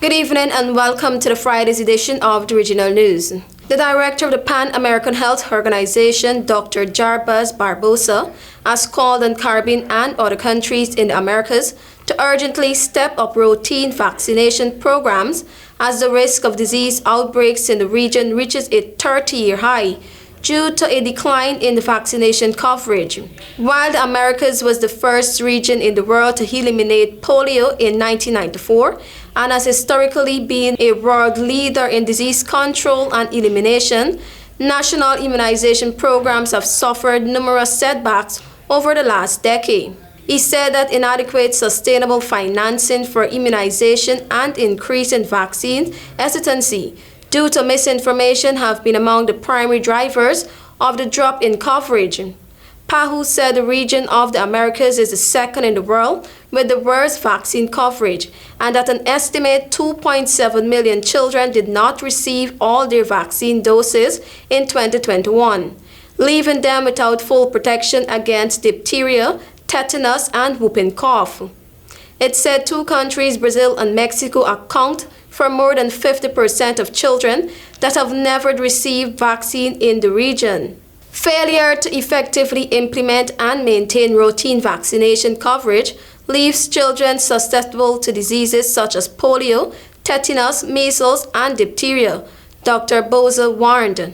Good evening and welcome to the Friday's edition of the Regional News. The director of the Pan-American Health Organization, Dr. Jarbas Barbosa, has called on Caribbean and other countries in the Americas to urgently step up routine vaccination programs as the risk of disease outbreaks in the region reaches a 30-year high due to a decline in the vaccination coverage. While the Americas was the first region in the world to eliminate polio in 1994 and has historically been a world leader in disease control and elimination, national immunization programs have suffered numerous setbacks over the last decade. He said that inadequate sustainable financing for immunization and increase in vaccine hesitancy due to misinformation have been among the primary drivers of the drop in coverage. Pahu said the region of the Americas is the second in the world with the worst vaccine coverage and that an estimated 2.7 million children did not receive all their vaccine doses in 2021, leaving them without full protection against diphtheria, tetanus, and whooping cough. It said two countries, Brazil and Mexico, account for more than 50% of children that have never received vaccine in the region. Failure to effectively implement and maintain routine vaccination coverage leaves children susceptible to diseases such as polio, tetanus, measles, and diphtheria, Dr. Boza warned.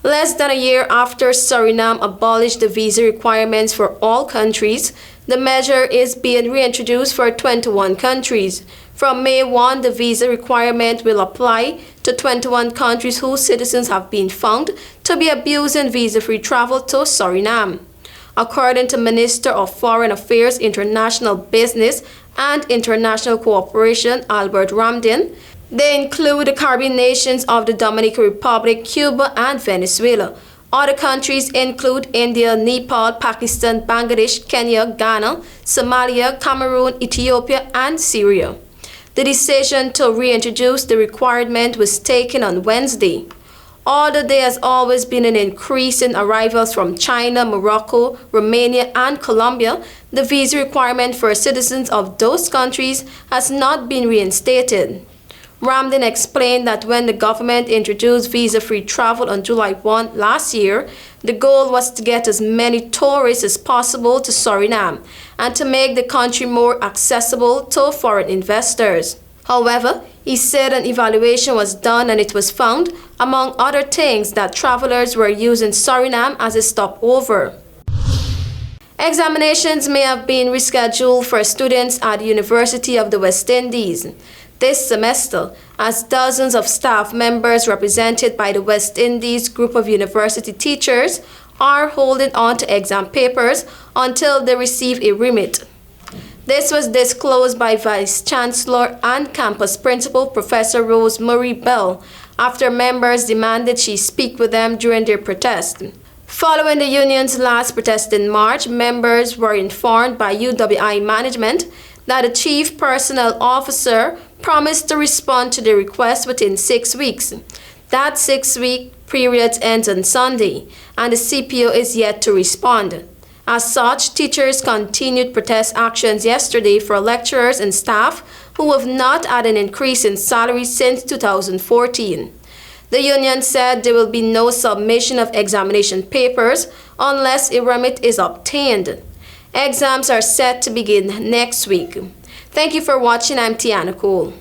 Less than a year after Suriname abolished the visa requirements for all countries, the measure is being reintroduced for 21 countries. From May 1, the visa requirement will apply to 21 countries whose citizens have been found to be abusing visa-free travel to Suriname. According to Minister of Foreign Affairs, International Business and International Cooperation, Albert Ramdin, they include the Caribbean nations of the Dominican Republic, Cuba, and Venezuela. Other countries include India, Nepal, Pakistan, Bangladesh, Kenya, Ghana, Somalia, Cameroon, Ethiopia, and Syria. The decision to reintroduce the requirement was taken on Wednesday. Although there has always been an increase in arrivals from China, Morocco, Romania, and Colombia, the visa requirement for citizens of those countries has not been reinstated. Ramdin explained that when the government introduced visa-free travel on July 1 last year, the goal was to get as many tourists as possible to Suriname and to make the country more accessible to foreign investors. However, he said an evaluation was done and it was found, among other things, that travelers were using Suriname as a stopover. Examinations may have been rescheduled for students at the University of the West Indies this semester, as dozens of staff members represented by the West Indies group of university teachers are holding on to exam papers until they receive a remit. This was disclosed by Vice Chancellor and Campus Principal Professor Rosemary Bell after members demanded she speak with them during their protest. Following the union's last protest in March, members were informed by UWI management that the Chief Personnel Officer promised to respond to the request within 6 weeks. That 6-week period ends on Sunday, and the CPO is yet to respond. As such, teachers continued protest actions yesterday for lecturers and staff who have not had an increase in salary since 2014. The union said there will be no submission of examination papers unless a remit is obtained. Exams are set to begin next week. Thank you for watching. I'm TIANA.